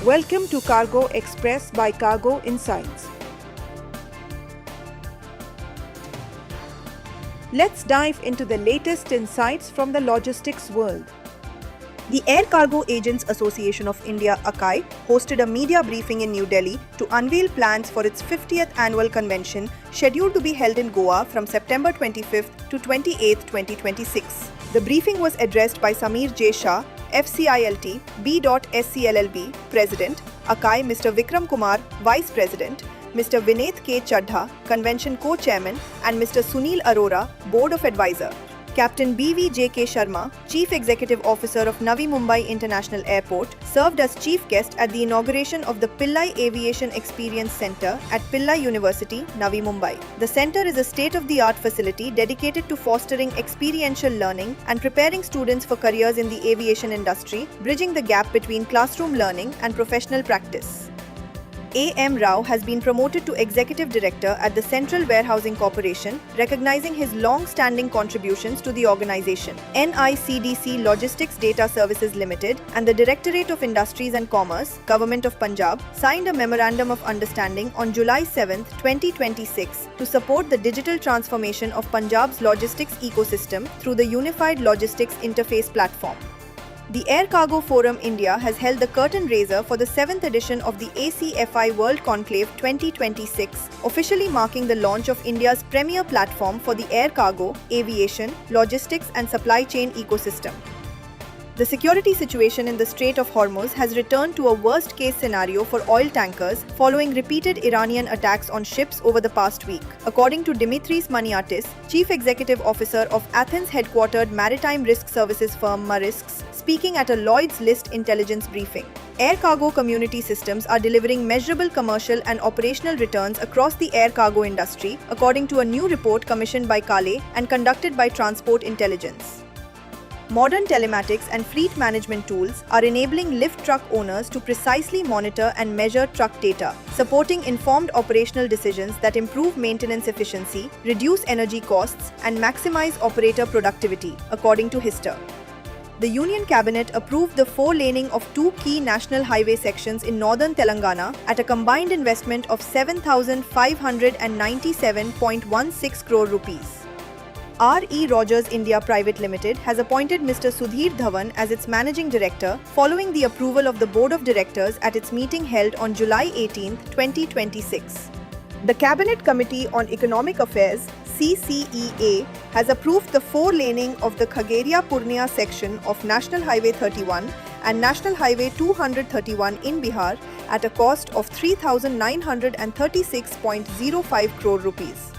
Welcome to Cargo Express by Cargo Insights. Let's dive into the latest insights from the logistics world. The Air Cargo Agents Association of India (ACAI) hosted a media briefing in New Delhi to unveil plans for its 50th annual convention scheduled to be held in Goa from September 25th to 28th, 2026. The briefing was addressed by Sameer J. Shah, FCILT B.SCLLB President, ACAI Mr. Vikram Kumar, Vice President, Mr. Vineet K. Chadha, Convention Co-Chairman, and Mr. Sunil Arora, Board of Advisor. Captain B.V.J.K. Sharma, Chief Executive Officer of Navi Mumbai International Airport, served as chief guest at the inauguration of the Pillai Aviation Experience Centre at Pillai University, Navi Mumbai. The centre is a state-of-the-art facility dedicated to fostering experiential learning and preparing students for careers in the aviation industry, bridging the gap between classroom learning and professional practice. A.M. Rao has been promoted to Executive Director at the Central Warehousing Corporation, recognizing his long-standing contributions to the organization. NICDC Logistics Data Services Limited and the Directorate of Industries and Commerce, Government of Punjab, signed a Memorandum of Understanding on July 7, 2026 to support the digital transformation of Punjab's logistics ecosystem through the Unified Logistics Interface Platform. The Air Cargo Forum India has held the curtain raiser for the 7th edition of the ACFI World Conclave 2026, officially marking the launch of India's premier platform for the air cargo, aviation, logistics and supply chain ecosystem. The security situation in the Strait of Hormuz has returned to a worst-case scenario for oil tankers following repeated Iranian attacks on ships over the past week, according to Dimitris Maniatis, Chief Executive Officer of Athens-headquartered maritime risk services firm Marisks, speaking at a Lloyd's List intelligence briefing. Air cargo community systems are delivering measurable commercial and operational returns across the air cargo industry, according to a new report commissioned by CALE and conducted by Transport Intelligence. Modern telematics and fleet management tools are enabling lift truck owners to precisely monitor and measure truck data, supporting informed operational decisions that improve maintenance efficiency, reduce energy costs, and maximize operator productivity, according to HISTER. The Union Cabinet approved the four-laning of two key national highway sections in northern Telangana at a combined investment of 7,597.16 crore rupees. R.E. Rogers India Private Limited has appointed Mr. Sudhir Dhawan as its Managing Director following the approval of the Board of Directors at its meeting held on July 18, 2026. The Cabinet Committee on Economic Affairs CCEA has approved the four-laning of the Khagaria-Purnia section of National Highway 31 and National Highway 231 in Bihar at a cost of 3,936.05 crore rupees.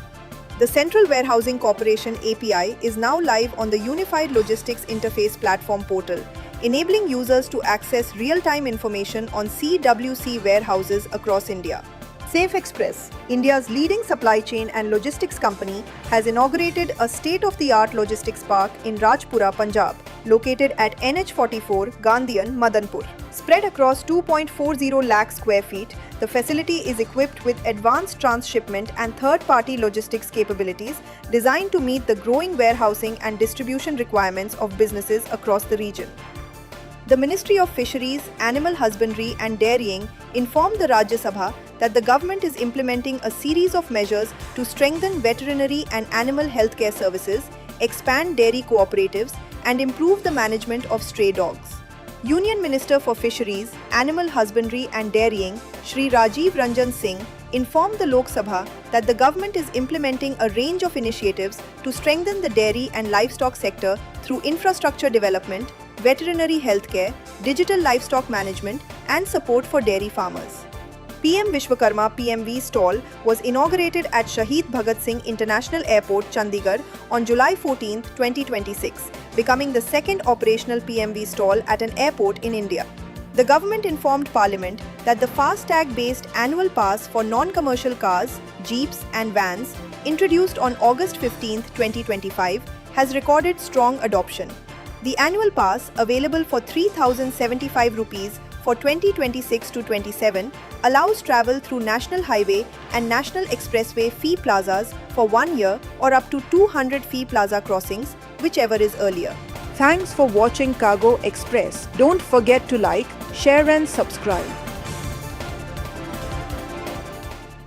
The Central Warehousing Corporation API is now live on the Unified Logistics Interface Platform portal, enabling users to access real-time information on CWC warehouses across India. Safe Express, India's leading supply chain and logistics company, has inaugurated a state-of-the-art logistics park in Rajpura, Punjab, located at NH44, Gandhian, Madanpur. Spread across 2.40 lakh square feet, the facility is equipped with advanced transshipment and third-party logistics capabilities designed to meet the growing warehousing and distribution requirements of businesses across the region. The Ministry of Fisheries, Animal Husbandry and Dairying informed the Rajya Sabha that the government is implementing a series of measures to strengthen veterinary and animal healthcare services, expand dairy cooperatives, and improve the management of stray dogs. Union Minister for Fisheries, Animal Husbandry and Dairying, Shri Rajiv Ranjan Singh, informed the Lok Sabha that the government is implementing a range of initiatives to strengthen the dairy and livestock sector through infrastructure development, veterinary healthcare, digital livestock management, and support for dairy farmers. PM Vishwakarma PMV stall was inaugurated at Shahid Bhagat Singh International Airport, Chandigarh on July 14, 2026, becoming the second operational PMV stall at an airport in India. The government informed Parliament that the FASTag-based annual pass for non-commercial cars, jeeps and vans, introduced on August 15, 2025, has recorded strong adoption. The annual pass, available for 3,075 rupees for 2026 to 27, allows travel through National Highway and National Expressway fee plazas for 1 year or up to 200 fee plaza crossings, whichever is earlier. Thanks for watching Cargo Express. Don't forget to like, share and subscribe.